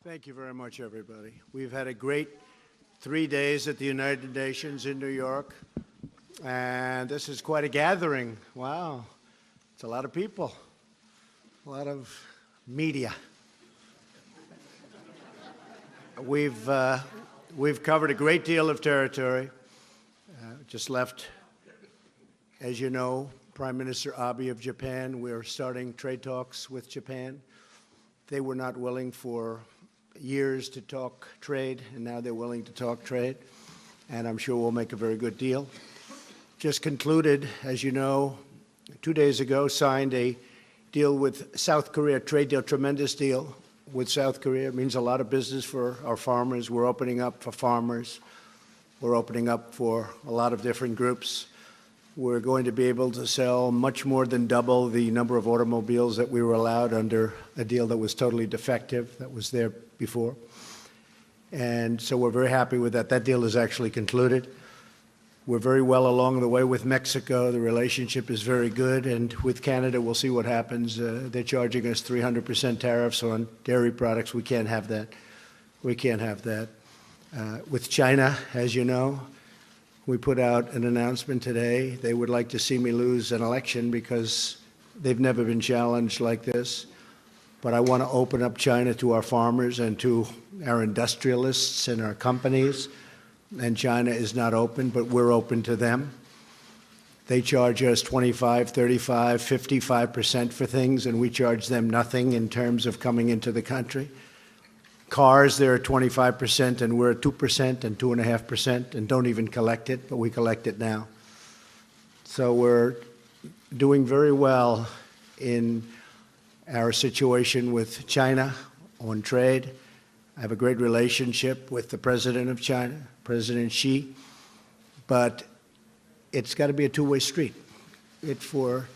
Thank you very much, everybody. We've had a great 3 days at the United Nations in New York, and this is quite a gathering. Wow, it's a lot of people, a lot of media. We've covered a great deal of territory. Just left, as you know, Prime Minister Abe of Japan. We're starting trade talks with Japan. They were not willing for years to talk trade, and now they're willing to talk trade, and I'm sure we'll make a very good deal. Just concluded, as you know, 2 days ago, signed a deal with South Korea, trade deal, tremendous deal with South Korea. It means a lot of business for our farmers. We're opening up for farmers. We're opening up for a lot of different groups. We're going to be able to sell much more than double the number of automobiles that we were allowed under a deal that was totally defective, that was there before. And so we're very happy with that. That deal is actually concluded. We're very well along the way with Mexico. The relationship is very good. And with Canada, we'll see what happens. They're charging us 300% tariffs on dairy products. We can't have that. We can't have that. With China, as you know, we put out an announcement today. They would like to see me lose an election because they've never been challenged like this. But I want to open up China to our farmers and to our industrialists and our companies. And China is not open, but we're open to them. They charge us 25, 35, 55% for things, and we charge them nothing in terms of coming into the country. Cars, they're at 25%, and we're at 2% and 2.5%, and don't even collect it, but we collect it now. So we're doing very well in our situation with China on trade. I have a great relationship with the president of China, President Xi, but it's got to be a two-way street. It, for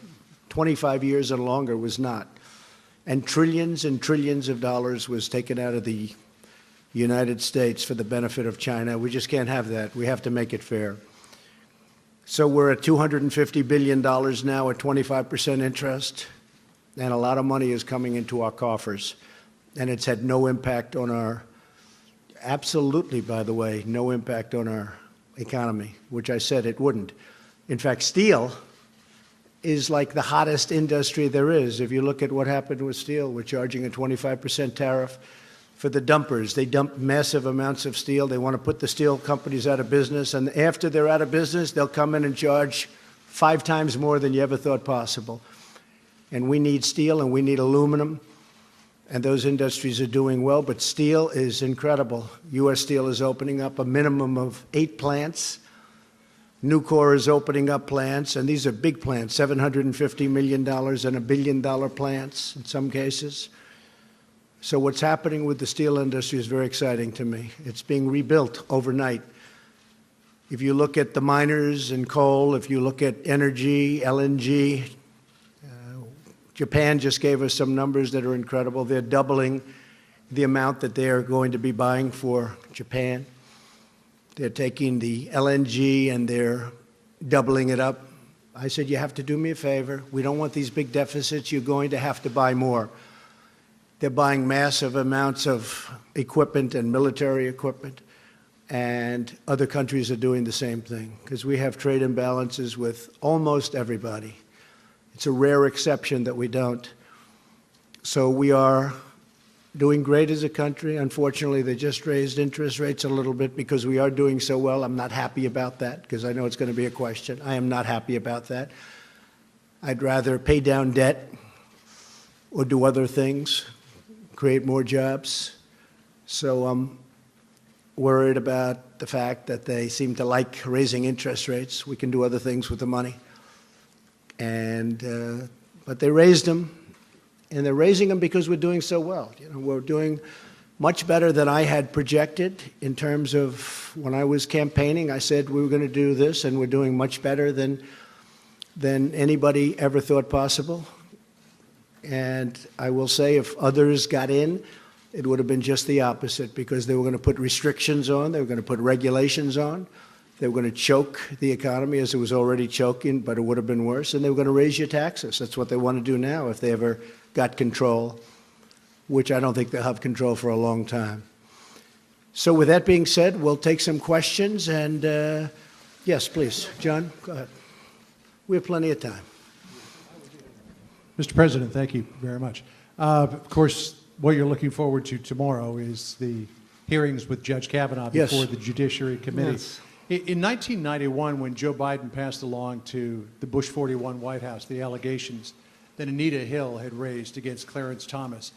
25 years and longer, was not. And trillions of dollars was taken out of the United States for the benefit of China. We just can't have that. We have to make it fair. So we're at $250 billion now at 25% interest, and a lot of money is coming into our coffers. And it's had no impact on our, absolutely, by the way, no impact on our economy, which I said it wouldn't. In fact, steel is like the hottest industry there is. If you look at what happened with steel, we're charging a 25% tariff for the dumpers. They dump massive amounts of steel. They want to put the steel companies out of business, and after they're out of business, they'll come in and charge 5 times more than you ever thought possible. And we need steel, and we need aluminum, and those industries are doing well, but steel is incredible. U.S. Steel is opening up a minimum of 8 plants. Nucor is opening up plants, and these are big plants, $750 million and $1 billion plants in some cases. So what's happening with the steel industry is very exciting to me. It's being rebuilt overnight. If you look at the miners and coal, if you look at energy, LNG, Japan just gave us some numbers that are incredible. They're doubling the amount that they're going to be buying for Japan. They're taking the LNG and they're doubling it up. I said, you have to do me a favor. We don't want these big deficits. You're going to have to buy more. They're buying massive amounts of equipment and military equipment, and other countries are doing the same thing because we have trade imbalances with almost everybody. It's a rare exception that we don't. So we are doing great as a country. Unfortunately, they just raised interest rates a little bit because we are doing so well. I'm not happy about that because I know it's going to be a question. I am not happy about that. I'd rather pay down debt or do other things, create more jobs. So I'm worried about the fact that they seem to like raising interest rates. We can do other things with the money. But they raised them. And they're raising them because we're doing so well. You know, we're doing much better than I had projected in terms of when I was campaigning. I said we were going to do this, and we're doing much better than anybody ever thought possible. And I will say if others got in, it would have been just the opposite because they were going to put restrictions on, they were going to put regulations on, they were going to choke the economy as it was already choking, but it would have been worse, and they were going to raise your taxes. That's what they want to do now if they ever got control. which I don't think they'll have control for a long time. So with that being said, we'll take some questions. And yes, please. John, go ahead. We have plenty of time. Mr. President, thank you very much. Of course, what you're looking forward to tomorrow is the hearings with Judge Kavanaugh before the Judiciary Committee. Yes. In 1991, when Joe Biden passed along to the Bush 41 White House the allegations that Anita Hill had raised against Clarence Thomas,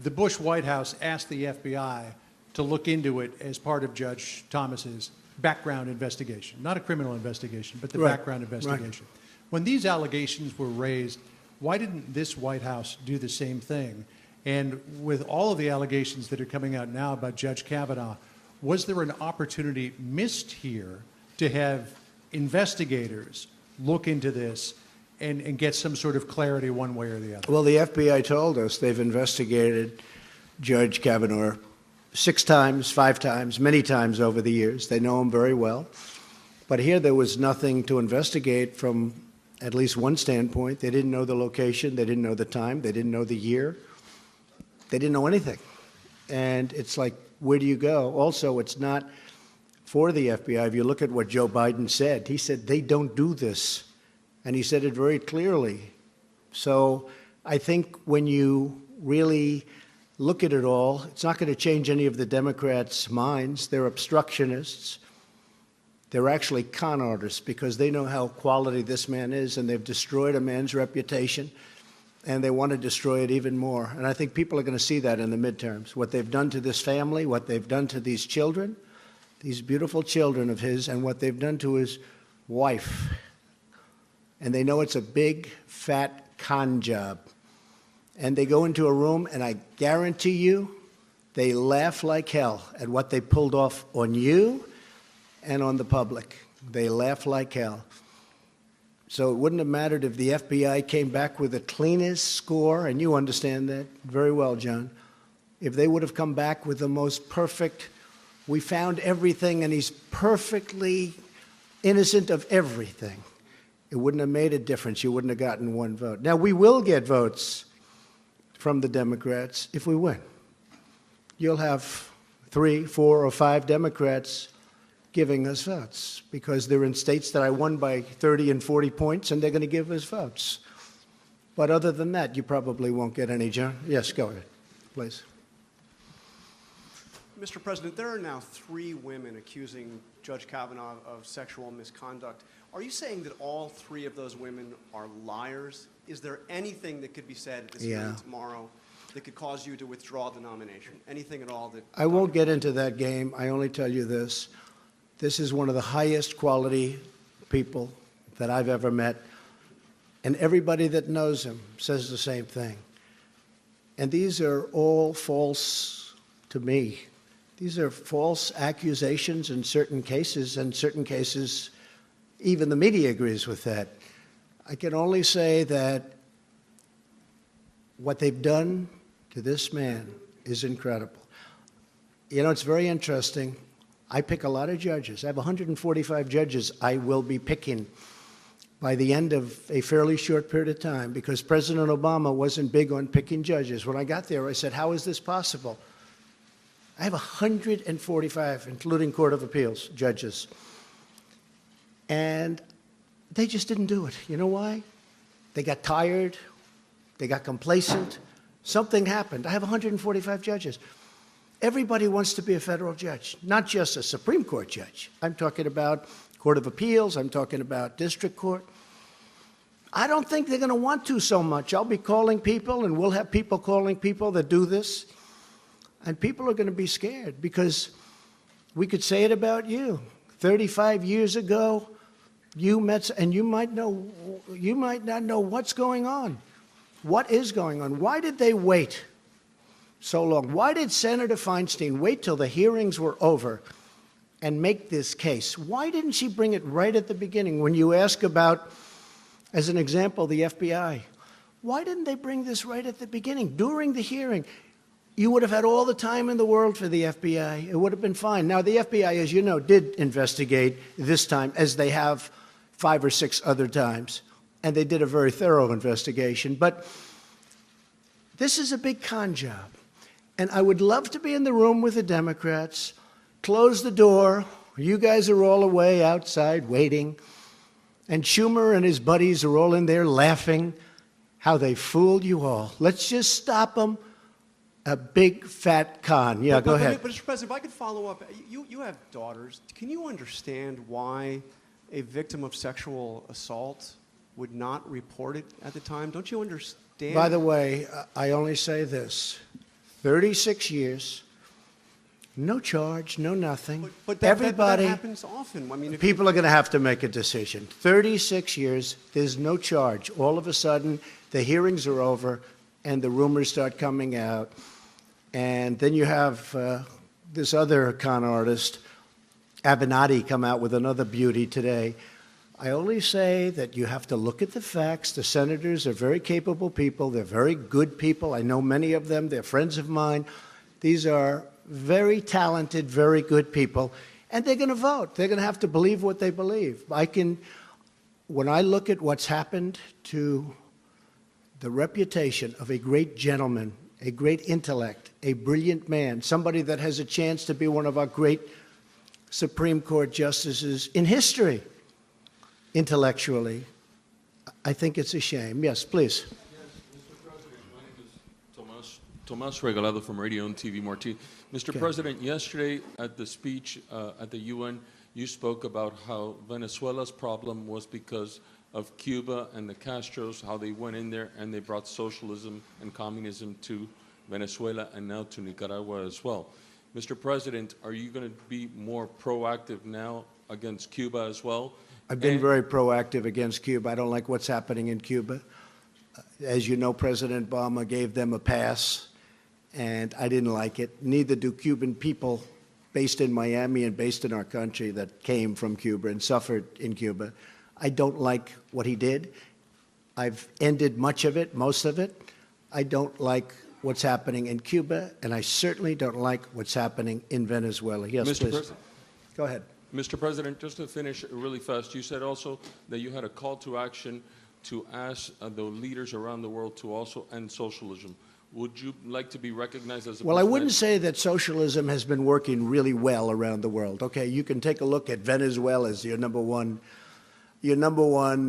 the Bush White House asked the FBI to look into it as part of Judge Thomas's background investigation, not a criminal investigation, but the background investigation. Right. When these allegations were raised, why didn't this White House do the same thing? And with all of the allegations that are coming out now about Judge Kavanaugh, was there an opportunity missed here to have investigators look into this and get some sort of clarity one way or the other? Well, the FBI told us they've investigated Judge Kavanaugh 6 times, 5 times, many times over the years. They know him very well. But here there was nothing to investigate from at least one standpoint. They didn't know the location. They didn't know the time. They didn't know the year. They didn't know anything. And it's like, where do you go? Also, it's not for the FBI. If you look at what Joe Biden said, he said they don't do this. And he said it very clearly. So I think when you really look at it all, it's not going to change any of the Democrats' minds. They're obstructionists. They're actually con artists because they know how quality this man is, and they've destroyed a man's reputation, and they want to destroy it even more. And I think people are going to see that in the midterms, what they've done to this family, what they've done to these children, these beautiful children of his, and what they've done to his wife. And they know it's a big, fat con job. And they go into a room, and I guarantee you, they laugh like hell at what they pulled off on you and on the public. They laugh like hell. So it wouldn't have mattered if the FBI came back with the cleanest score, and you understand that very well, John. If they would have come back with the most perfect, we found everything, and he's perfectly innocent of everything, it wouldn't have made a difference. You wouldn't have gotten one vote. Now, we will get votes from the Democrats if we win. You'll have 3, 4, or 5 Democrats giving us votes because they're in states that I won by 30 and 40 points, and they're going to give us votes. But other than that, you probably won't get any, John. Yes, go ahead, please. Mr. President, there are now 3 women accusing Judge Kavanaugh of sexual misconduct. Are you saying that all 3 of those women are liars? Is there anything that could be said at this hearing tomorrow that could cause you to withdraw the nomination? Anything at all that... I won't get into that game. I only tell you this. This is one of the highest quality people that I've ever met. And everybody that knows him says the same thing. And these are all false to me. These are false accusations in certain cases, and certain cases, even the media agrees with that. I can only say that what they've done to this man is incredible. You know, it's very interesting. I pick a lot of judges. I have 145 judges I will be picking by the end of a fairly short period of time because President Obama wasn't big on picking judges. When I got there, I said, how is this possible? I have 145, including Court of Appeals judges. And they just didn't do it. You know why? They got tired. They got complacent. Something happened. I have 145 judges. Everybody wants to be a federal judge, not just a Supreme Court judge. I'm talking about Court of Appeals. I'm talking about district court. I don't think they're going to want to so much. I'll be calling people, and we'll have people calling people that do this. And people are going to be scared because we could say it about you. 35 years ago, you met, and you might not know what's going on. What is going on? Why did they wait so long? Why did Senator Feinstein wait till the hearings were over and make this case? Why didn't she bring it right at the beginning? When you ask about, as an example, the FBI, why didn't they bring this right at the beginning, during the hearing? You would have had all the time in the world for the FBI. It would have been fine. Now, the FBI, as you know, did investigate this time, as they have 5 or 6 other times, and they did a very thorough investigation. But this is a big con job. And I would love to be in the room with the Democrats, close the door, you guys are all away outside waiting, and Schumer and his buddies are all in there laughing how they fooled you all. Let's just stop them. A big fat con. Yeah, go ahead. But, Mr. President, if I could follow up, you have daughters. Can you understand why a victim of sexual assault would not report it at the time? Don't you understand? By the way, I only say this. 36 years, no charge, no nothing. But that Everybody, happens often. I mean, people are going to have to make a decision. 36 years, there's no charge. All of a sudden, the hearings are over, and the rumors start coming out. And then you have this other con artist, Avenatti, come out with another beauty today. I only say that you have to look at the facts. The senators are very capable people. They're very good people. I know many of them. They're friends of mine. These are very talented, very good people. And they're going to vote. They're going to have to believe what they believe. When I look at what's happened to the reputation of a great gentleman, a great intellect, a brilliant man, somebody that has a chance to be one of our great Supreme Court justices in history, intellectually, I think it's a shame. Yes, please. Yes, Mr. President, my name is Tomas Regalado from Radio and TV Marti. Mr. Okay. President, yesterday at the speech at the UN, you spoke about how Venezuela's problem was because of Cuba and the Castros, how they went in there and they brought socialism and communism to Venezuela and now to Nicaragua as well. Mr. President, are you going to be more proactive now against Cuba as well? I've been very proactive against Cuba. I don't like what's happening in Cuba. As you know, President Obama gave them a pass, and I didn't like it. Neither do Cuban people based in Miami and based in our country that came from Cuba and suffered in Cuba. I don't like what he did. I've ended much of it, most of it. I don't like what's happening in Cuba, and I certainly don't like what's happening in Venezuela. Yes, Mr. please. President. Go ahead. Mr. President, just to finish really fast, you said also that you had a call to action to ask the leaders around the world to also end socialism. Would you like to be recognized as a Well, I person wouldn't say that socialism has been working really well around the world. Okay, you can take a look at Venezuela as your number one,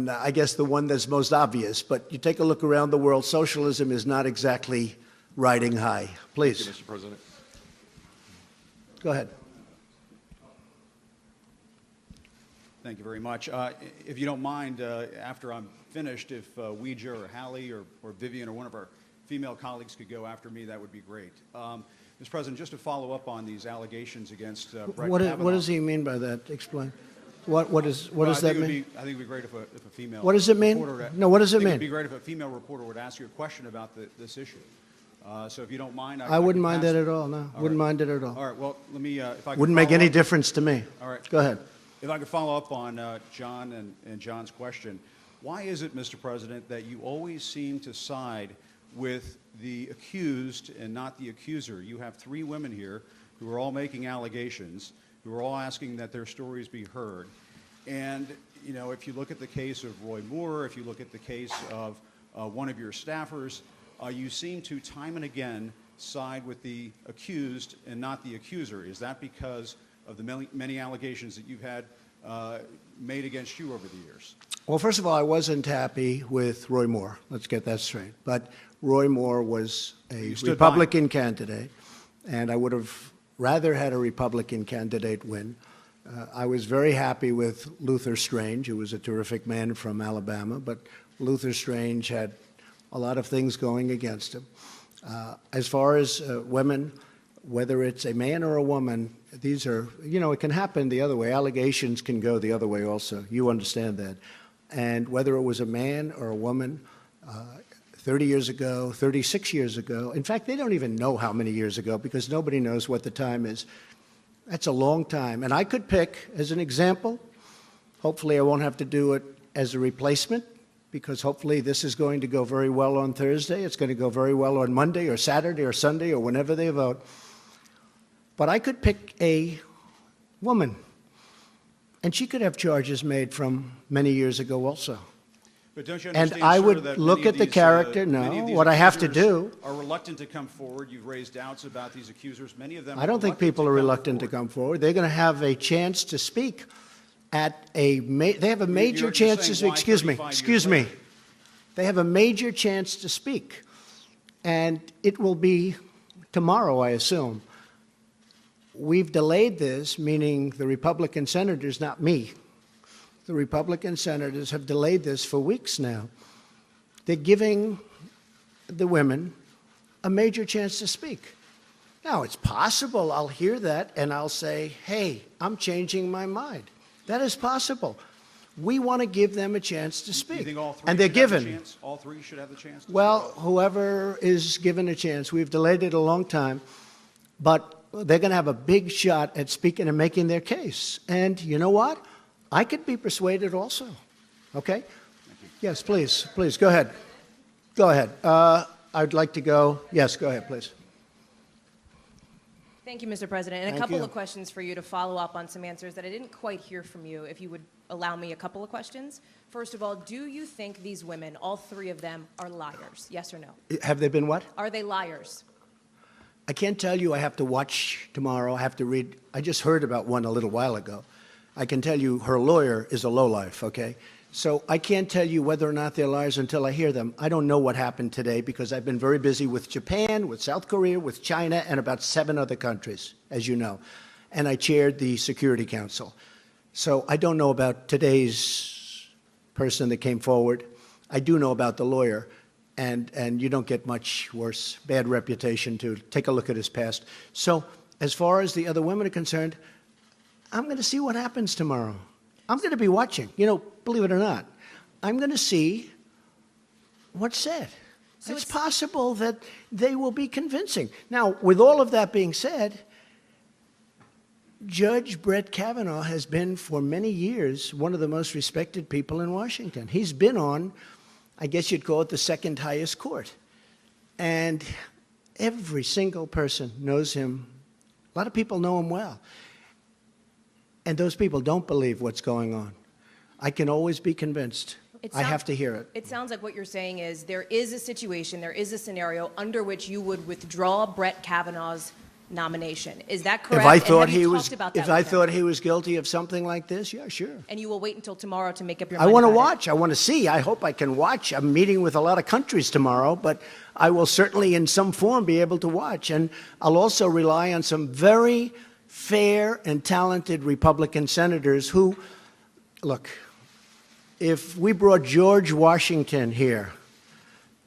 I guess the one that's most obvious. But you take a look around the world, socialism is not exactly riding high. Please. Thank you, Mr. President. Go ahead. Thank you very much. If you don't mind, after I'm finished, if Ouija or Hallie or Vivian or one of our female colleagues could go after me, that would be great. Mr. President, just to follow up on these allegations against Brett Kavanaugh. What does he mean by that? Explain. What does that mean? I think it would be great if a female What does it mean? reporter would, No, what does it I think mean? It would be great if a female reporter would ask you a question about this issue. So if you don't mind, I wouldn't mind pass that it. at all, no. All Wouldn't right. mind it at all. All right, well, let me, if I could Wouldn't make follow any up. difference to me. All right. Go ahead. If I could follow up on John and John's question, why is it, Mr. President, that you always seem to side with the accused and not the accuser? You have three women here who are all making allegations, who are all asking that their stories be heard. And, you know, if you look at the case of Roy Moore, if you look at the case of one of your staffers, you seem to time and again side with the accused and not the accuser. Is that because of the many allegations that you've had made against you over the years? Well, first of all, I wasn't happy with Roy Moore. Let's get that straight. But Roy Moore was a Republican candidate, and I would have rather had a Republican candidate win. I was very happy with Luther Strange, who was a terrific man from Alabama, but Luther Strange had a lot of things going against him. As far as women, whether it's a man or a woman, these are, you know, it can happen the other way. Allegations can go the other way also. You understand that. And whether it was a man or a woman, 30 years ago, 36 years ago, in fact, they don't even know how many years ago because nobody knows what the time is. That's a long time. And I could pick, as an example, hopefully I won't have to do it as a replacement, because hopefully this is going to go very well on Thursday. It's going to go very well on Monday or Saturday or Sunday or whenever they vote. But I could pick a woman, and she could have charges made from many years ago also. But don't you And understand, I sir, would that look many at of the these, character. many No, of these what I have to accusers do. are reluctant to come forward. You've raised doubts about these accusers. Many of them. I don't think people are reluctant to come forward. They're going to have a chance to speak at a. They have a major you're chance saying to. why Excuse me. 35 years Excuse me. later? They have a major chance to speak, and it will be tomorrow, I assume. We've delayed this, meaning the Republican senators, not me. The Republican senators have delayed this for weeks now. They're giving the women a major chance to speak. Now, it's possible I'll hear that and I'll say, hey, I'm changing my mind. That is possible. We want to give them a chance to speak. You think all three and they're should have the given. chance? All three should have the chance? Well, whoever is given a chance, we've delayed it a long time, but they're going to have a big shot at speaking and making their case. And you know what? I could be persuaded also. Okay? Yes, please. Please, go ahead. Go ahead. I'd like to go. Yes, go ahead, please. Thank you, Mr. President. And a Thank couple you. of questions for you to follow up on some answers that I didn't quite hear from you, if you would allow me a couple of questions. First of all, do you think these women, all three of them, are liars? Yes or no? Have they been what? Are they liars? I can't tell you. I have to watch tomorrow. I have to read. I just heard about one a little while ago. I can tell you her lawyer is a lowlife, okay? So I can't tell you whether or not they're liars until I hear them. I don't know what happened today because I've been very busy with Japan, with South Korea, with China, and about 7 other countries, as you know. And I chaired the Security Council. So I don't know about today's person that came forward. I do know about the lawyer. And you don't get much worse, bad reputation to take a look at his past. So as far as the other women are concerned, I'm going to see what happens tomorrow. I'm going to be watching. You know, believe it or not, I'm going to see what's said. So it's possible that they will be convincing. Now, with all of that being said, Judge Brett Kavanaugh has been for many years one of the most respected people in Washington. He's been on, I guess you'd call it, the second highest court. And every single person knows him. A lot of people know him well. And those people don't believe what's going on. I can always be convinced. I have to hear it. It sounds like what you're saying is there is a situation, there is a scenario under which you would withdraw Brett Kavanaugh's nomination. Is that correct? If I And thought have you he talked was, about that if I with him? thought he was guilty of something like this, yeah, sure. And you will wait until tomorrow to make up your I mind want to about it? watch. I want to see. I hope I can watch. I'm meeting with a lot of countries tomorrow, but I will certainly in some form be able to watch. And I'll also rely on some very fair and talented Republican senators who, look, if we brought George Washington here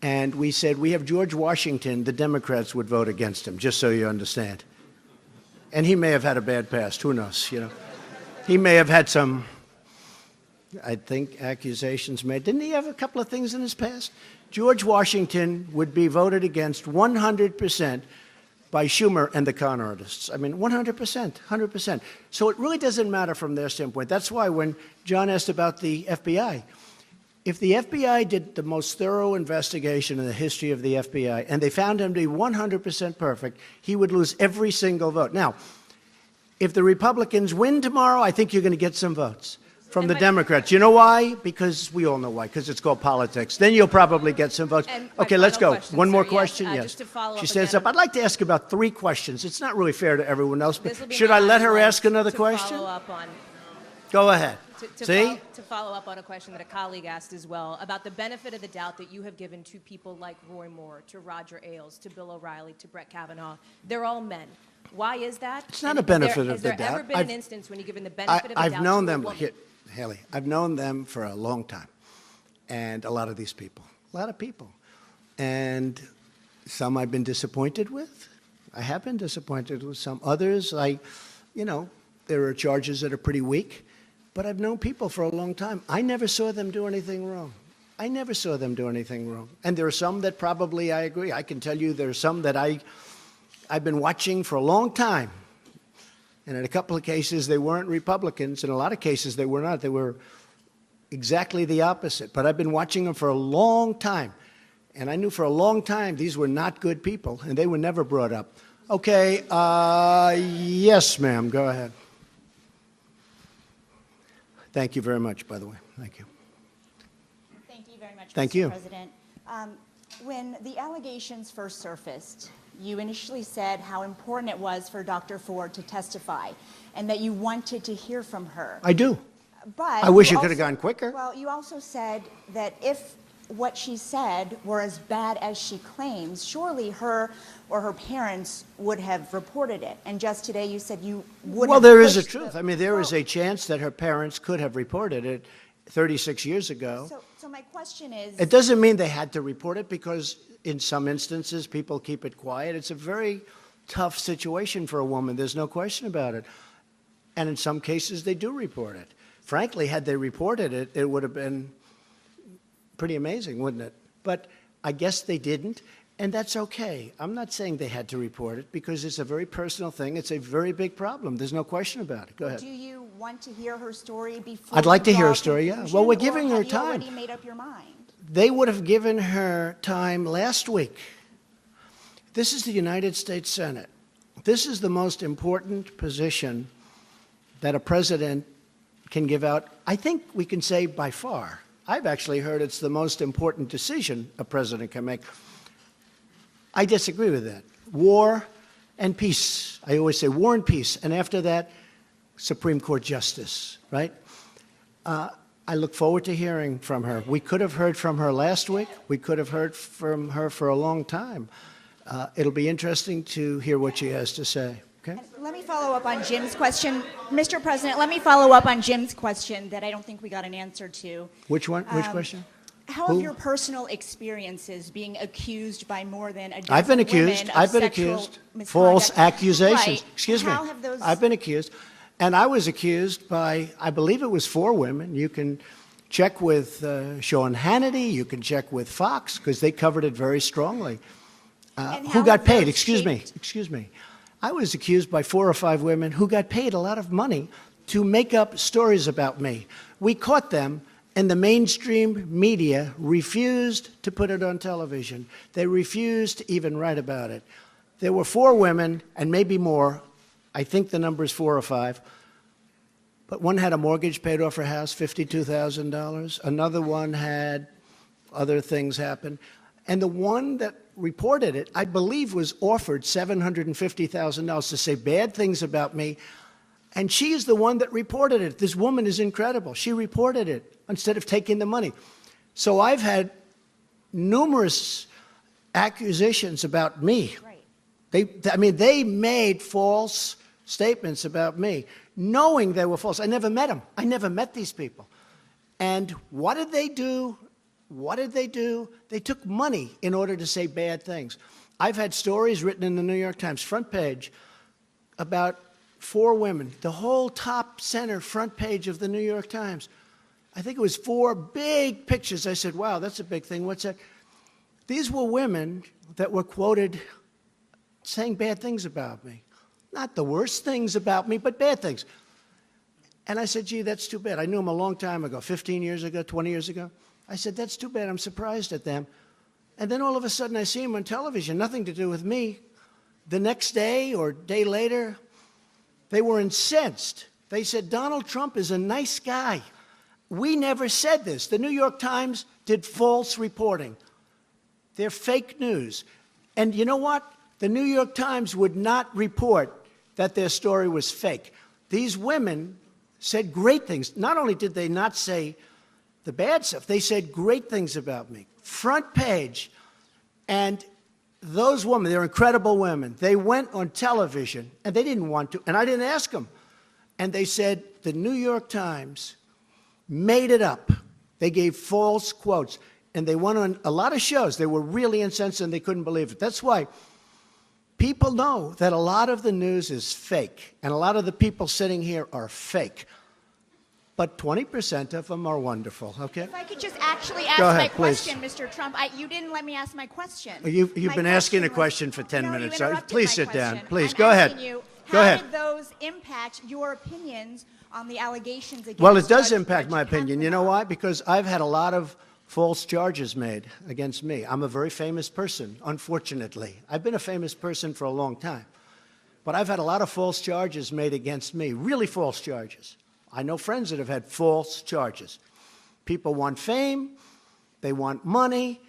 and we said we have George Washington, the Democrats would vote against him, just so you understand. And he may have had a bad past. Who knows, you know? He may have had some, I think, accusations made. Didn't he have a couple of things in his past? George Washington would be voted against 100% by Schumer and the con artists. I mean, 100%, 100%. So it really doesn't matter from their standpoint. That's why when John asked about the FBI, if the FBI did the most thorough investigation in the history of the FBI and they found him to be 100% perfect, he would lose every single vote. Now, if the Republicans win tomorrow, I think you're going to get some votes from the Democrats. You know why? Because we all know why, because it's called politics. Then you'll probably get some votes. And my Okay, let's final go. question, One more sir. question? Yes, Yes. just to follow She up stands again. up. I'd like to ask about 3 questions. It's not really fair to everyone else, but This will be should my I let her last ask another to question? Follow up on, Go ahead. See? To follow up on a question that a colleague asked as well about the benefit of the doubt that you have given to people like Roy Moore, to Roger Ailes, to Bill O'Reilly, to Brett Kavanaugh. They're all men. Why is that? It's not And a benefit of Has the there doubt. ever been an instance when you've given the benefit of the doubt I've known to a them, woman? Haley, I've known them for a long time, and a lot of these people, a lot of people. And some I've been disappointed with. I have been disappointed with some. Others, there are charges that are pretty weak, but I've known people for a long time. I never saw them do anything wrong. I never saw them do anything wrong. And there are some that probably I agree. I can tell you there are some that I've been watching for a long time. And in a couple of cases, they weren't Republicans. In a lot of cases, they were not. They were exactly the opposite. But I've been watching them for a long time. And I knew for a long time these were not good people, and they were never brought up. Okay, yes, ma'am, go ahead. Thank you very much, by the way. Thank you. Thank you Thank Mr. you. President. When the allegations first surfaced, you initially said how important it was for Dr. Ford to testify and that you wanted to hear from her. I do. But I wish you it could have also- gone quicker. Well, you also said that if what she said were as bad as she claims, surely her or her parents would have reported it. And just today you said you would Well, have there is a pushed truth. the- I mean, there is Well, a chance that her parents could have reported it 36 years ago. So my question is... It doesn't mean they had to report it, because in some instances, people keep it quiet. It's a very tough situation for a woman. There's no question about it. And in some cases, they do report it. Frankly, had they reported it, it would have been pretty amazing, wouldn't it? But I guess they didn't, and that's okay. I'm not saying they had to report it, because it's a very personal thing. It's a very big problem. There's no question about it. Go ahead. Do you want to hear her story before I'd like to you hear draw her a story, yeah. conclusion, Well, we're or giving her have you time. already made up your mind? They would have given her time last week. This is the United States Senate. This is the most important position that a president can give out. I think we can say by far. I've actually heard it's the most important decision a president can make. I disagree with that. War and peace. I always say war and peace. And after that, Supreme Court justice, right? I look forward to hearing from her. We could have heard from her last week. We could have heard from her for a long time. It'll be interesting to hear what she has to say. Okay? Let me follow up on Jim's question. Mr. President, let me follow up on Jim's question that I don't think we got an answer to. Which one? Which question? How Who? have your personal experiences being accused by more than a dozen I've been women accused. of I've been sexual accused. misconduct? False accusations. Right. Excuse me. How have those... I've been accused. And I was accused by, I believe it was 4 women. You can check with Sean Hannity. You can check with Fox, because they covered it very strongly. And Who how got have paid? those Excuse me. shaped- Excuse me. I was accused by 4 or 5 women who got paid a lot of money to make up stories about me. We caught them, and the mainstream media refused to put it on television. They refused to even write about it. There were 4 women, and maybe more. I think the number is 4 or 5. But one had a mortgage paid off her house, $52,000. Another one had other things happen. And the one that reported it, I believe, was offered $750,000 to say bad things about me. And she is the one that reported it. This woman is incredible. She reported it instead of taking the money. So I've had numerous accusations about me. Right. They made false statements about me, knowing they were false. I never met them. I never met these people. And what did they do? What did they do? They took money in order to say bad things. I've had stories written in the New York Times front page about 4 women, the whole top center front page of the New York Times. I think it was 4 big pictures. I said, wow, that's a big thing. What's that? These were women that were quoted saying bad things about me. Not the worst things about me, but bad things. And I said, gee, that's too bad. I knew them a long time ago, 15 years ago, 20 years ago. I said, that's too bad. I'm surprised at them. And then all of a sudden I see them on television, nothing to do with me. The next day or day later, they were incensed. They said, Donald Trump is a nice guy. We never said this. The New York Times did false reporting. They're fake news. And you know what? The New York Times would not report that their story was fake. These women said great things. Not only did they not say the bad stuff, they said great things about me. Front page. And those women, they're incredible women. They went on television, and they didn't want to, and I didn't ask them. And they said the New York Times made it up. They gave false quotes. And they went on a lot of shows. They were really incensed, and they couldn't believe it. That's why people know that a lot of the news is fake, and a lot of the people sitting here are fake. But 20% of them are wonderful, okay? If I could just actually ask Go ahead, my please. question, Mr. Trump. You didn't let me ask my question. You've My been asking a was- question for 10 No, you minutes. So interrupted please my sit down. question. Please, I'm go ahead. asking you, Go ahead. How did those impact your opinions on the allegations against Well, it does Judge impact my opinion. You know Kavanaugh? why? Because I've had a lot of false charges made against me. I'm a very famous person, unfortunately. I've been a famous person for a long time. But I've had a lot of false charges made against me, really false charges. I know friends that have had false charges. People want fame. They want money.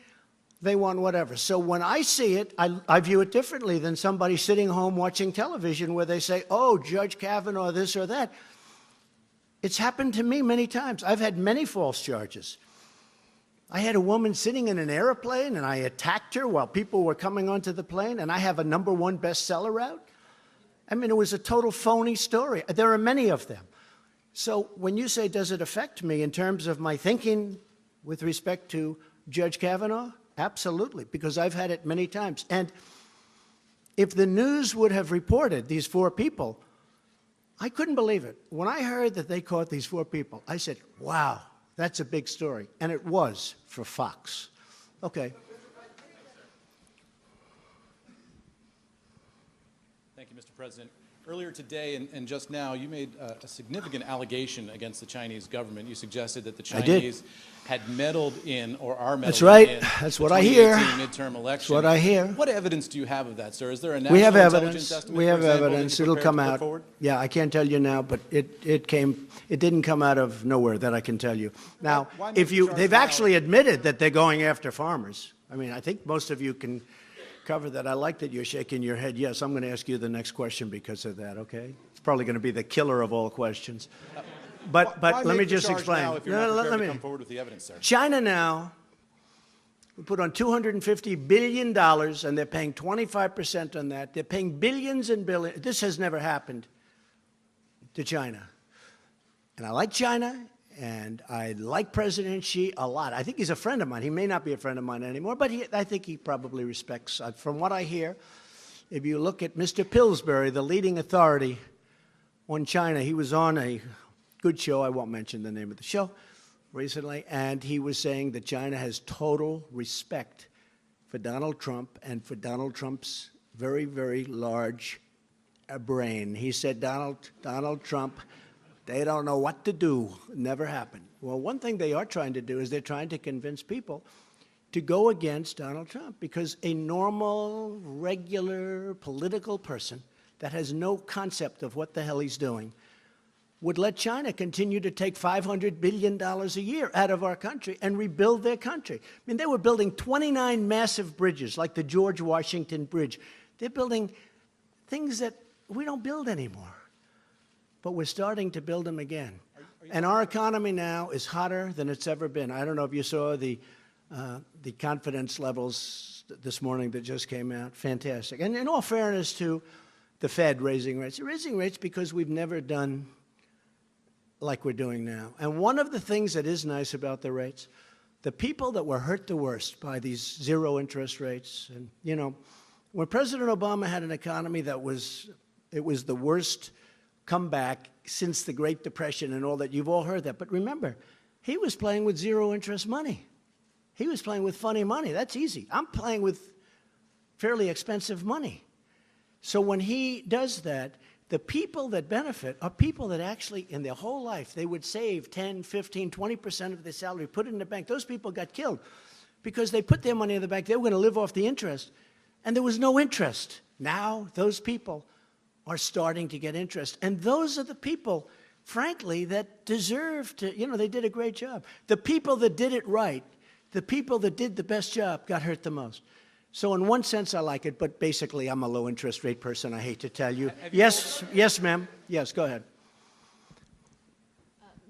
They want whatever. So when I see it, I view it differently than somebody sitting home watching television where they say, oh, Judge Kavanaugh, this or that. It's happened to me many times. I've had many false charges. I had a woman sitting in an airplane, and I attacked her while people were coming onto the plane, and I have a #1 bestseller out. I mean, it was a total phony story. There are many of them. So when you say, does it affect me in terms of my thinking with respect to Judge Kavanaugh? Absolutely, because I've had it many times. And if the news would have reported these 4 people, I couldn't believe it. When I heard that they caught these 4 people, I said, wow, that's a big story. And it was for Fox. Okay. Thank you, Mr. President. Earlier today and just now, you made a significant allegation against the Chinese government. You suggested that the Chinese had meddled in or are meddling That's right. in That's the what I hear. 2018 midterm election. That's what I hear. What evidence do you have of that, sir? Is there a national We have intelligence evidence. estimate, We for have example, that evidence. you're It'll prepared come to put out. forward? Yeah, I can't tell you now, but it didn't come out of nowhere, that I can tell you. Now, Why make the charge they've now? actually admitted that they're going after farmers. I mean, I think most of you can cover that. I like that you're shaking your head. Yes, I'm going to ask you the next question because of that, okay? It's probably going to be the killer of all questions. But Why let make me the just charge explain. now if you're No, not let prepared to me. come forward with the evidence, sir? China now, we put on $250 billion, and they're paying 25% on that. They're paying billions and billions. This has never happened to China. And I like China, and I like President Xi a lot. I think he's a friend of mine. He may not be a friend of mine anymore, but I think he probably respects. From what I hear, if you look at Mr. Pillsbury, the leading authority on China, he was on a good show. I won't mention the name of the show recently, and he was saying that China has total respect for Donald Trump and for Donald Trump's very, very large brain. He said, Donald Trump, they don't know what to do. Never happened. Well, one thing they are trying to do is they're trying to convince people to go against Donald Trump, because a normal, regular political person that has no concept of what the hell he's doing would let China continue to take $500 billion a year out of our country and rebuild their country. I mean, they were building 29 massive bridges, like the George Washington Bridge. They're building things that we don't build anymore, but we're starting to build them again. And our economy now is hotter than it's ever been. I don't know if you saw the confidence levels this morning that just came out. Fantastic. And in all fairness to the Fed raising rates, they're raising rates because we've never done like we're doing now. And one of the things that is nice about the rates, the people that were hurt the worst by these zero interest rates, and you know, when President Obama had an economy that was the worst comeback since the Great Depression and all that, you've all heard that. But remember, he was playing with zero interest money. He was playing with funny money. That's easy. I'm playing with fairly expensive money. So when he does that, the people that benefit are people that actually, in their whole life, they would save 10, 15, 20% of their salary, put it in the bank. Those people got killed because they put their money in the bank. They were going to live off the interest, and there was no interest. Now those people are starting to get interest. And those are the people, frankly, that deserve to, you know, they did a great job. The people that did it right, the people that did the best job got hurt the most. So in one sense, I like it, but basically, I'm a low interest rate person, I hate to tell you. Yes, yes, ma'am. Yes, go ahead.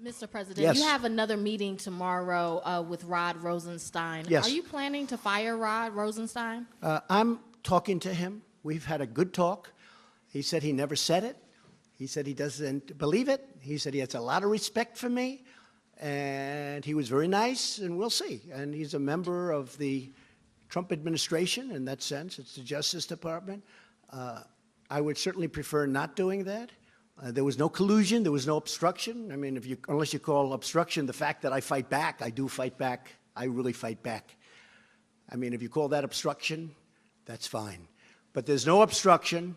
Mr. President, Yes. you have another meeting tomorrow with Rod Rosenstein. Yes. Are you planning to fire Rod Rosenstein? I'm talking to him. We've had a good talk. He said he never said it. He said he doesn't believe it. He said he has a lot of respect for me, and he was very nice, and we'll see. And he's a member of the Trump administration in that sense. It's the Justice Department. I would certainly prefer not doing that. There was no collusion. There was no obstruction. I mean, unless you call obstruction the fact that I fight back, I do fight back. I really fight back. I mean, if you call that obstruction, that's fine. But there's no obstruction.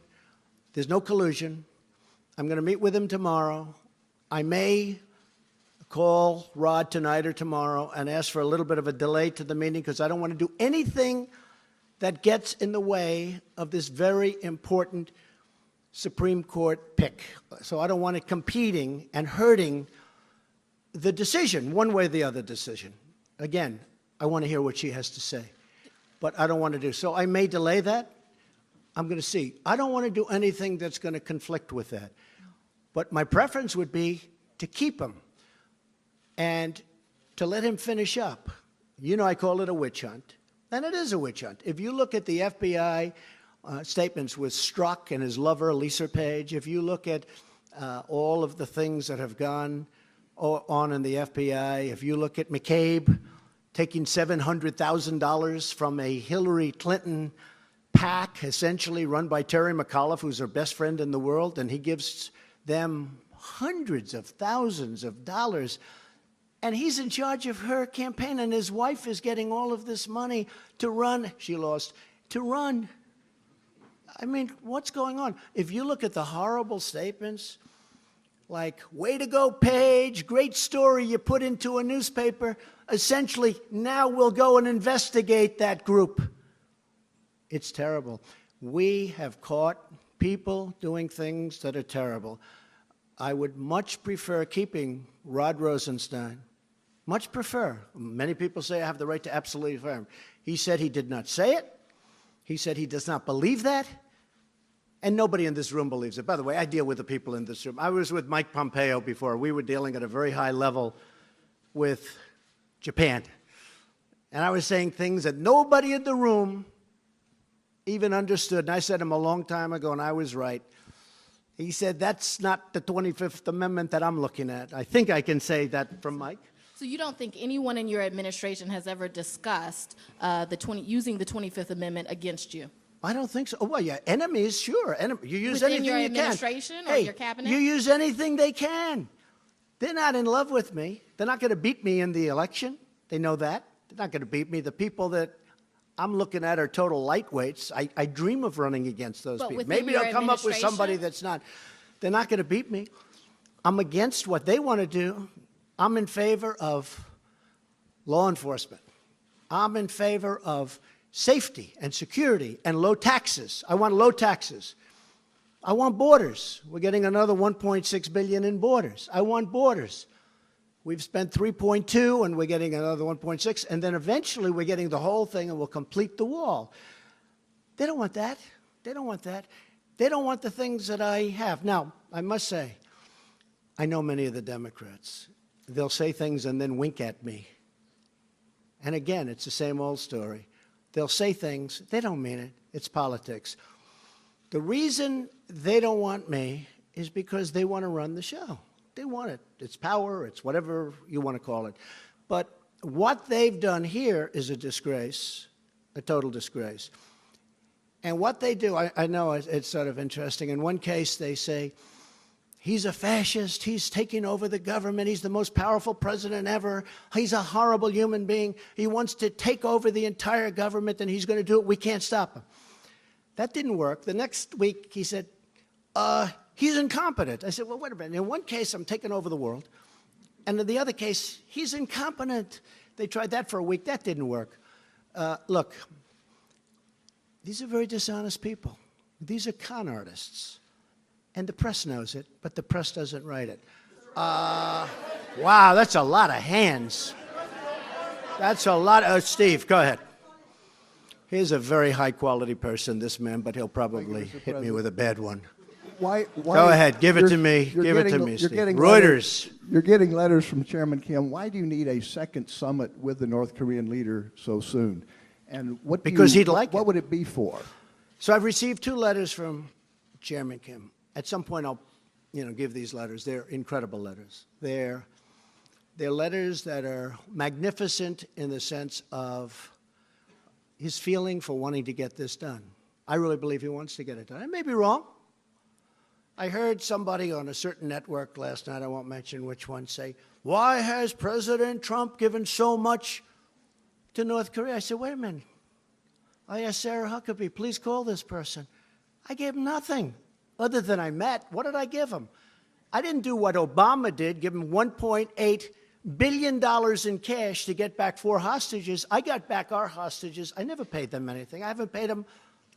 There's no collusion. I'm going to meet with him tomorrow. I may call Rod tonight or tomorrow and ask for a little bit of a delay to the meeting because I don't want to do anything that gets in the way of this very important Supreme Court pick. So I don't want it competing and hurting the decision, one way or the other decision. Again, I want to hear what she has to say. But I don't want to do. So I may delay that. I'm going to see. I don't want to do anything that's going to conflict with that. But my preference would be to keep him and to let him finish up. You know, I call it a witch hunt. And it is a witch hunt. If you look at the FBI statements with Strzok and his lover, Lisa Page, if you look at all of the things that have gone on in the FBI, if you look at McCabe taking $700,000 from a Hillary Clinton PAC, essentially run by Terry McAuliffe, who's her best friend in the world, and he gives them hundreds of thousands of dollars. And he's in charge of her campaign, and his wife is getting all of this money to run. She lost. To run. I mean, what's going on? If you look at the horrible statements, like, way to go, Page, great story you put into a newspaper, essentially, now we'll go and investigate that group. It's terrible. We have caught people doing things that are terrible. I would much prefer keeping Rod Rosenstein. Much prefer. Many people say I have the right to absolutely fire him. He said he did not say it. He said he does not believe that. And nobody in this room believes it. By the way, I deal with the people in this room. I was with Mike Pompeo before. We were dealing at a very high level with Japan. And I was saying things that nobody in the room even understood. And I said him a long time ago, and I was right. He said, that's not the 25th Amendment that I'm looking at. I think I can say that from Mike. So you don't think anyone in your administration has ever discussed using the 25th Amendment against you? I don't think so. Oh, well, yeah, enemies, sure. You use Within anything your you can. administration or Hey, your cabinet? you use anything they can. They're not in love with me. They're not going to beat me in the election. They know that. They're not going to beat me. The people that I'm looking at are total lightweights. I dream of running against those people. Maybe I'll come up with somebody that's not. They're not going to beat me. I'm against what they want to do. I'm in favor of law enforcement. I'm in favor of safety and security and low taxes. I want low taxes. I want borders. We're getting another $1.6 billion in borders. I want borders. We've spent 3.2 and we're getting another 1.6, and then eventually we're getting the whole thing and we'll complete the wall. They don't want that. They don't want that. They don't want the things that I have. Now, I must say, I know many of the Democrats. They'll say things and then wink at me. And again, it's the same old story. They'll say things, they don't mean it. It's politics. The reason they don't want me is because they want to run the show. They want it. It's power, it's whatever you want to call it. But what they've done here is a disgrace, a total disgrace. And what they do, I know it's sort of interesting. In one case, they say, he's a fascist, he's taking over the government, he's the most powerful president ever, he's a horrible human being, he wants to take over the entire government and he's going to do it, we can't stop him. That didn't work. The next week, he said, he's incompetent. I said, well, wait a minute. In one case, I'm taking over the world. And in the other case, he's incompetent. They tried that for a week. That didn't work. Look, these are very dishonest people. These are con artists. And the press knows it, but the press doesn't write it. Wow, that's a lot of hands. That's a lot. Steve, go ahead. He's a very high-quality person, this man, but he'll probably hit me with a bad one. Why, go ahead, give it to me. Give it to me, Steve. Reuters. You're getting letters from Chairman Kim. Why do you need a second summit with the North Korean leader so soon? And what because he'd like it. What would it be for? So I've received 2 letters from Chairman Kim. At some point, I'll, give these letters. They're incredible letters. They're letters that are magnificent in the sense of his feeling for wanting to get this done. I really believe he wants to get it done. I may be wrong. I heard somebody on a certain network last night, I won't mention which one, say, why has President Trump given so much to North Korea? I said, wait a minute. I asked Sarah Huckabee, please call this person. I gave him nothing other than I met. What did I give him? I didn't do what Obama did, give him $1.8 billion in cash to get back 4 hostages. I got back our hostages. I never paid them anything. I haven't paid them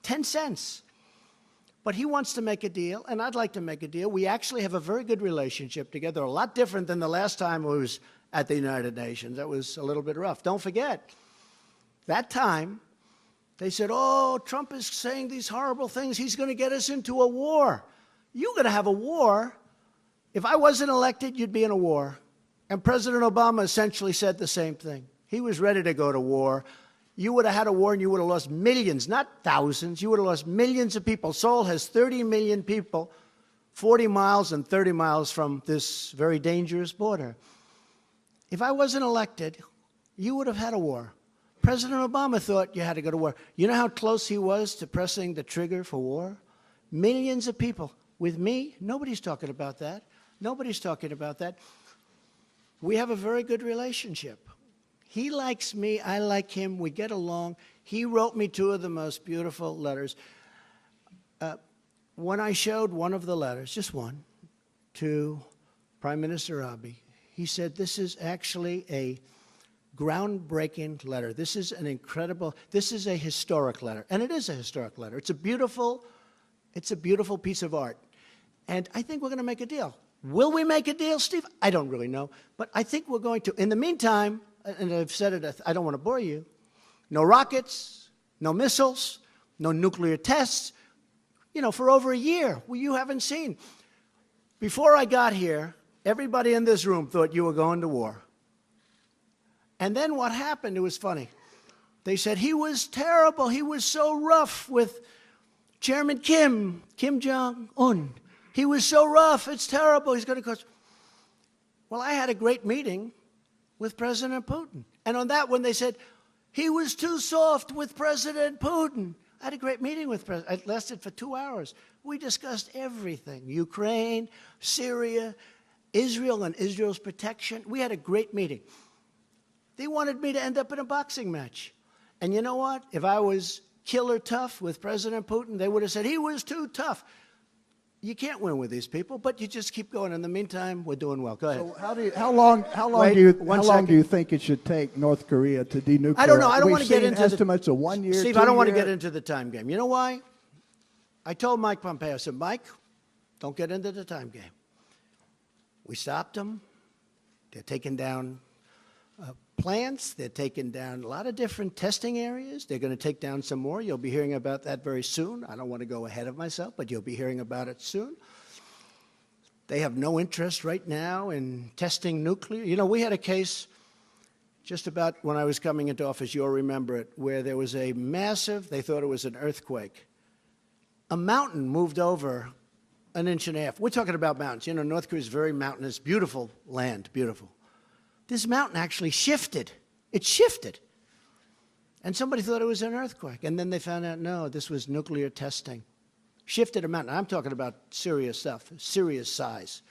10 cents. But he wants to make a deal, and I'd like to make a deal. We actually have a very good relationship together, a lot different than the last time I was at the United Nations. That was a little bit rough. Don't forget, that time, they said, oh, Trump is saying these horrible things. He's going to get us into a war. You're going to have a war. If I wasn't elected, you'd be in a war. And President Obama essentially said the same thing. He was ready to go to war. You would have had a war and you would have lost millions, not thousands. You would have lost millions of people. Seoul has 30 million people, 40 miles and 30 miles from this very dangerous border. If I wasn't elected, you would have had a war. President Obama thought you had to go to war. You know how close he was to pressing the trigger for war? Millions of people. With me, nobody's talking about that. Nobody's talking about that. We have a very good relationship. He likes me, I like him, we get along. He wrote me 2 of the most beautiful letters. When I showed one of the letters, just one, to Prime Minister Abe, he said, this is actually a groundbreaking letter. This is an incredible, this is a historic letter. And it is a historic letter. It's a beautiful piece of art. And I think we're going to make a deal. Will we make a deal, Steve? I don't really know. But I think we're going to. In the meantime, and I've said it, I don't want to bore you, no rockets, no missiles, no nuclear tests, for over a year. Well, you haven't seen. Before I got here, everybody in this room thought you were going to war. And then what happened, it was funny. They said he was terrible. He was so rough with Chairman Kim Jong-un. He was so rough. It's terrible. He's going to cause. Well, I had a great meeting with President Putin. And on that one, they said, he was too soft with President Putin. I had a great meeting with President. It lasted for 2 hours. We discussed everything. Ukraine, Syria, Israel and Israel's protection. We had a great meeting. They wanted me to end up in a boxing match. And you know what? If I was killer tough with President Putin, they would have said, he was too tough. You can't win with these people, but you just keep going. In the meantime, we're doing well. Go ahead. So how long do you think it should take North Korea to denuclearize? I don't know. I don't want to get into estimates of 1 year. Steve, I don't want to get into the time game. You know why? I told Mike Pompeo, I said, Mike, don't get into the time game. We stopped them. They're taking down plants. They're taking down a lot of different testing areas. They're going to take down some more. You'll be hearing about that very soon. I don't want to go ahead of myself, but you'll be hearing about it soon. They have no interest right now in testing nuclear. We had a case just about when I was coming into office, you'll remember it, where there was a massive, they thought it was an earthquake. A mountain moved over 1.5 inches. We're talking about mountains. North Korea is very mountainous, beautiful land, beautiful. This mountain actually shifted. It shifted. And somebody thought it was an earthquake. And then they found out, no, this was nuclear testing. Shifted a mountain. I'm talking about serious stuff, serious size.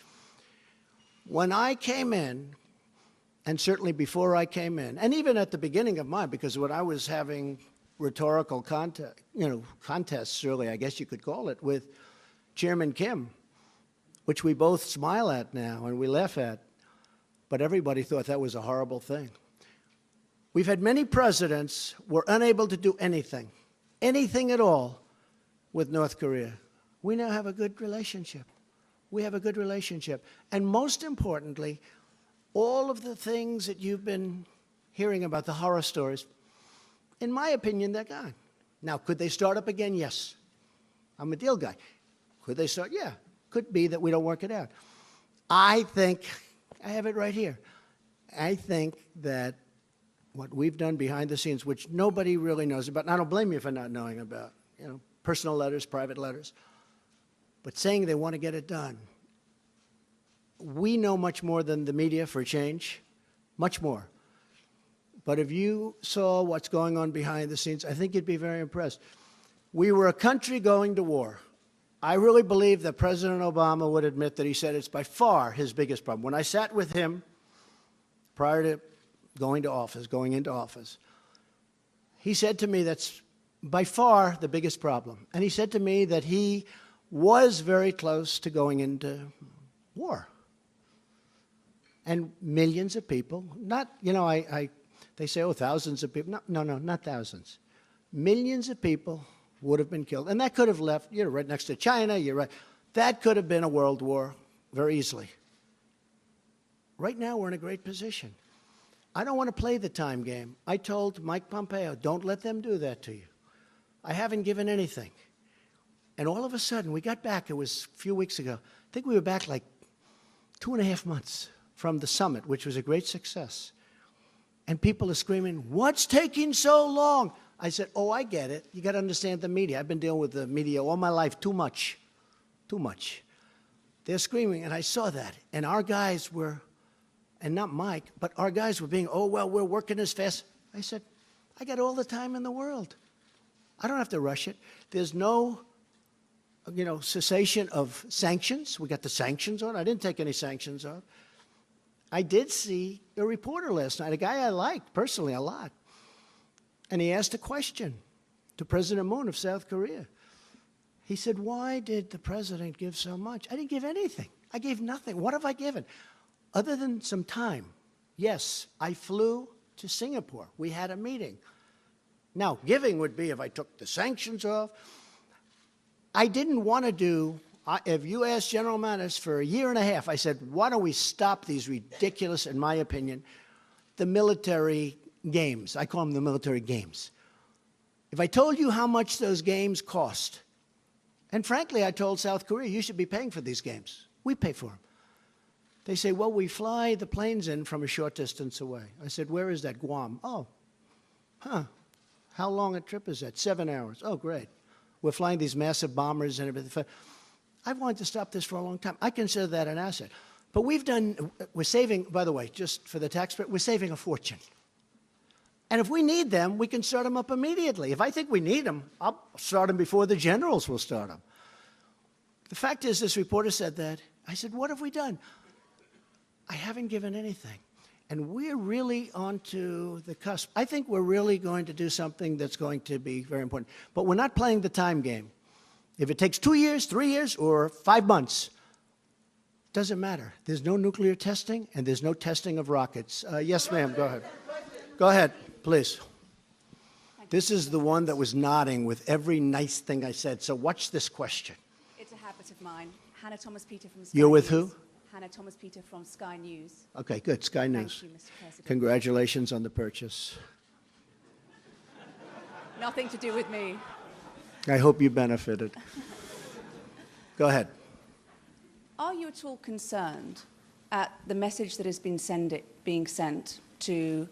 When I came in, and certainly before I came in, and even at the beginning of mine, because when I was having rhetorical contests, really, I guess you could call it, with Chairman Kim, which we both smile at now and we laugh at, but everybody thought that was a horrible thing. We've had many presidents who were unable to do anything at all with North Korea. We now have a good relationship. We have a good relationship. And most importantly, all of the things that you've been hearing about, the horror stories, in my opinion, they're gone. Now, could they start up again? Yes. I'm a deal guy. Could they start? Yeah. Could be that we don't work it out. I think, I have it right here, I think that what we've done behind the scenes, which nobody really knows about, and I don't blame you for not knowing about, personal letters, private letters, but saying they want to get it done. We know much more than the media for a change, much more. But if you saw what's going on behind the scenes, I think you'd be very impressed. We were a country going to war. I really believe that President Obama would admit that he said it's by far his biggest problem. When I sat with him prior to going into office, he said to me that's by far the biggest problem. And he said to me that he was very close to going into war. And millions of people, not, they say, oh, thousands of people. No, not thousands. Millions of people would have been killed. And that could have left, right next to China, you're right. That could have been a world war very easily. Right now, we're in a great position. I don't want to play the time game. I told Mike Pompeo, don't let them do that to you. I haven't given anything. And all of a sudden, we got back, it was a few weeks ago. I think we were back like 2.5 months from the summit, which was a great success. And people are screaming, what's taking so long? I said, oh, I get it. You got to understand the media. I've been dealing with the media all my life, too much. Too much. They're screaming, and I saw that. And our guys were, and not Mike, but our guys were being, oh, well, we're working as fast. I said, I got all the time in the world. I don't have to rush it. There's no, cessation of sanctions. We got the sanctions on. I didn't take any sanctions off. I did see a reporter last night, a guy I liked personally a lot. And he asked a question to President Moon of South Korea. He said, why did the president give so much? I didn't give anything. I gave nothing. What have I given? Other than some time. Yes, I flew to Singapore. We had a meeting. Now, giving would be if I took the sanctions off. I didn't want to do, if you asked General Mattis for 1.5 years, I said, why don't we stop these ridiculous, in my opinion, the military games. I call them the military games. If I told you how much those games cost, and frankly, I told South Korea, you should be paying for these games. We pay for them. They say, well, we fly the planes in from a short distance away. I said, where is that? Guam. Oh, huh. How long a trip is that? 7 hours. Oh, great. We're flying these massive bombers and everything. I've wanted to stop this for a long time. I consider that an asset. But we're saving, by the way, just for the taxpayer, we're saving a fortune. And if we need them, we can start them up immediately. If I think we need them, I'll start them before the generals will start them. The fact is, this reporter said that. I said, what have we done? I haven't given anything. And we're really onto the cusp. I think we're really going to do something that's going to be very important. But we're not playing the time game. If it takes 2 years, 3 years, or 5 months, doesn't matter. There's no nuclear testing, and there's no testing of rockets. Yes, ma'am, go ahead. Go ahead, please. This is the one that was nodding with every nice thing I said. So watch this question. It's a habit of mine. Hannah Thomas-Peter from Sky You're with News. who? Hannah Thomas-Peter from Sky News. Okay, good. Sky News. Thank you, Mr. President. Congratulations on the purchase. Nothing to do with me. I hope you benefited. Go ahead. Are you at all concerned at the message that has been being sent to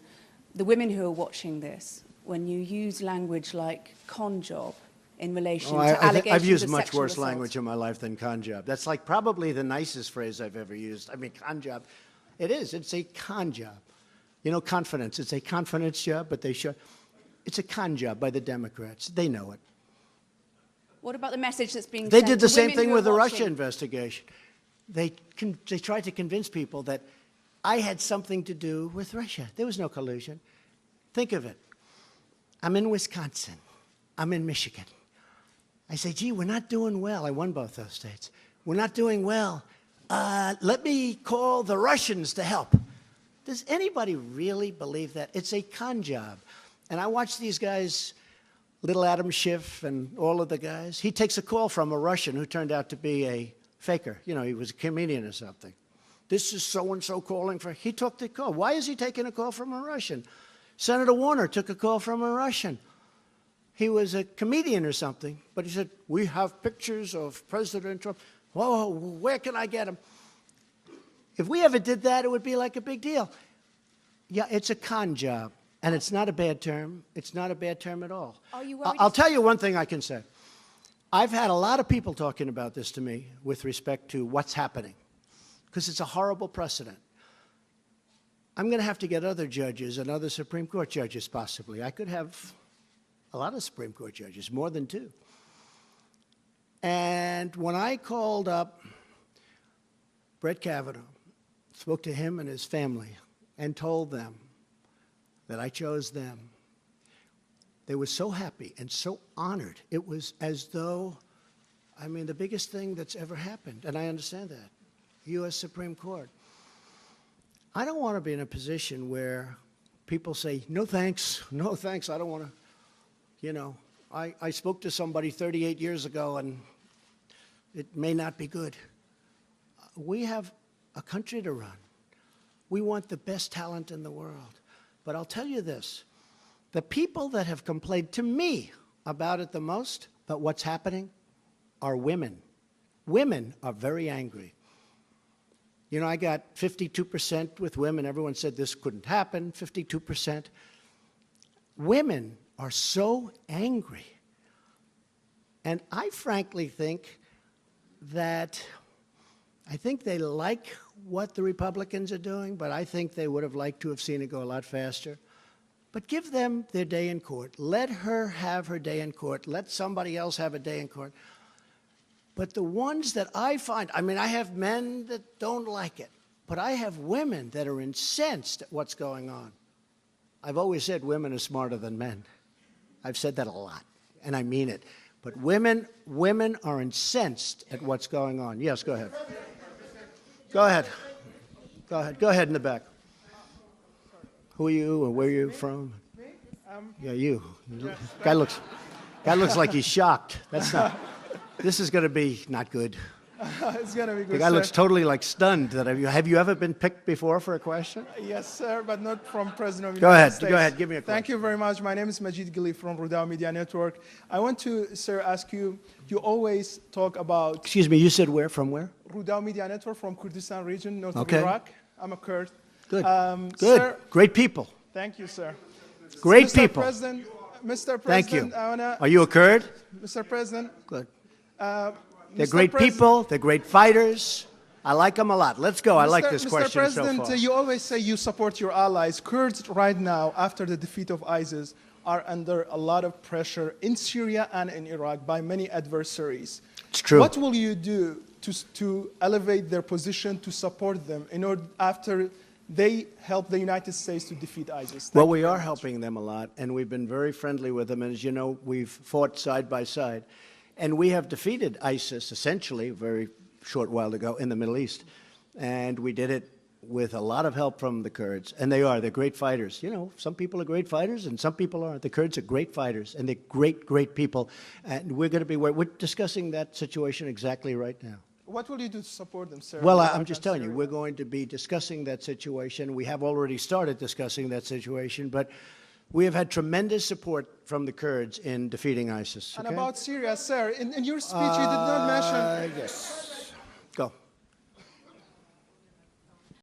the women who are watching this when you use language like con job in relation to allegations I've used of much sexual worse assault? language in my life than con job. That's like probably the nicest phrase I've ever used. I mean, con job. It is. It's a con job. You know, confidence. It's a confidence job, but they show. It's a con job by the Democrats. They know it. What about the message that's being They sent did the to same women thing who with are the watching? Russia investigation. They tried to convince people that I had something to do with Russia. There was no collusion. Think of it. I'm in Wisconsin. I'm in Michigan. I say, gee, we're not doing well. I won both those states. We're not doing well. Let me call the Russians to help. Does anybody really believe that? It's a con job. And I watch these guys, little Adam Schiff and all of the guys. He takes a call from a Russian who turned out to be a faker. You know, he was a comedian or something. This is so-and-so calling for... He took the call. Why is he taking a call from a Russian? Senator Warner took a call from a Russian. He was a comedian or something, but he said, we have pictures of President Trump. Whoa, where can I get them? If we ever did that, it would be like a big deal. Yeah, it's a con job, and it's not a bad term. It's not a bad term at all. Are you worried? I'll tell you one thing I can say. I've had a lot of people talking about this to me with respect to what's happening, because it's a horrible precedent. I'm going to have to get other judges and other Supreme Court judges, possibly. I could have a lot of Supreme Court judges, more than 2. And when I called up Brett Kavanaugh, spoke to him and his family, and told them that I chose them, they were so happy and so honored. It was as though, I mean, the biggest thing that's ever happened, and I understand that, U.S. Supreme Court. I don't want to be in a position where people say, no thanks, I don't want to. You know, I spoke to somebody 38 years ago, and it may not be good. We have a country to run. We want the best talent in the world. But I'll tell you this. The people that have complained to me about it the most, about what's happening, are women. Women are very angry. You know, I got 52% with women. Everyone said this couldn't happen, 52%. Women are so angry. And I frankly think that they like what the Republicans are doing, but I think they would have liked to have seen it go a lot faster. But give them their day in court. Let her have her day in court. Let somebody else have a day in court. But the ones that I find, I mean, I have men that don't like it, but I have women that are incensed at what's going on. I've always said women are smarter than men. I've said that a lot, and I mean it. But women are incensed at what's going on. Yes, go ahead. Go ahead. Go ahead. Go ahead in the back. Who are you and where are you from? Me? Yeah, you. Guy looks like he's shocked. That's not. This is going to be not good. It's going to be good, The guy sir. looks totally like stunned. Have you ever been picked before for a question? Yes, sir, but not from President of the Go United ahead. States. Go ahead. Give me a question. Thank you very much. My name is Majid Gili from Rudao Media Network. I want to, sir, ask you, you always talk about Excuse me, you said where? From where? Rudao Media Network from Kurdistan region, north Okay. of Iraq. I'm a Kurd. Good. Good. Sir, Great people. thank you, sir. Great Mr. people. President, Mr. President, Thank you. I wanna, Are you a Kurd? Mr. President, Good. uh, They're Mr. great President- people. They're great fighters. I like them a lot. Let's go. I like this Mr. question President, so far. you always say you support your allies. Kurds right now, after the defeat of ISIS, are under a lot of pressure in Syria and in Iraq by many adversaries. It's true. What will you do to elevate their position, to support them, in order after they help the United States to defeat ISIS? Well, we are helping them a lot, and we've been very friendly with them. And as you know, we've fought side by side. And we have defeated ISIS, essentially, a very short while ago in the Middle East. And we did it with a lot of help from the Kurds. And they're great fighters. You know, some people are great fighters, and some people aren't. The Kurds are great fighters, and they're great, great people. And we're discussing that situation exactly right now. What will you do to support them, sir? Well, I'm just telling you, we're going to be discussing that situation. We have already started discussing that situation, but we have had tremendous support from the Kurds in defeating ISIS. And okay? about Syria, sir, in your speech you did not mention. Yes.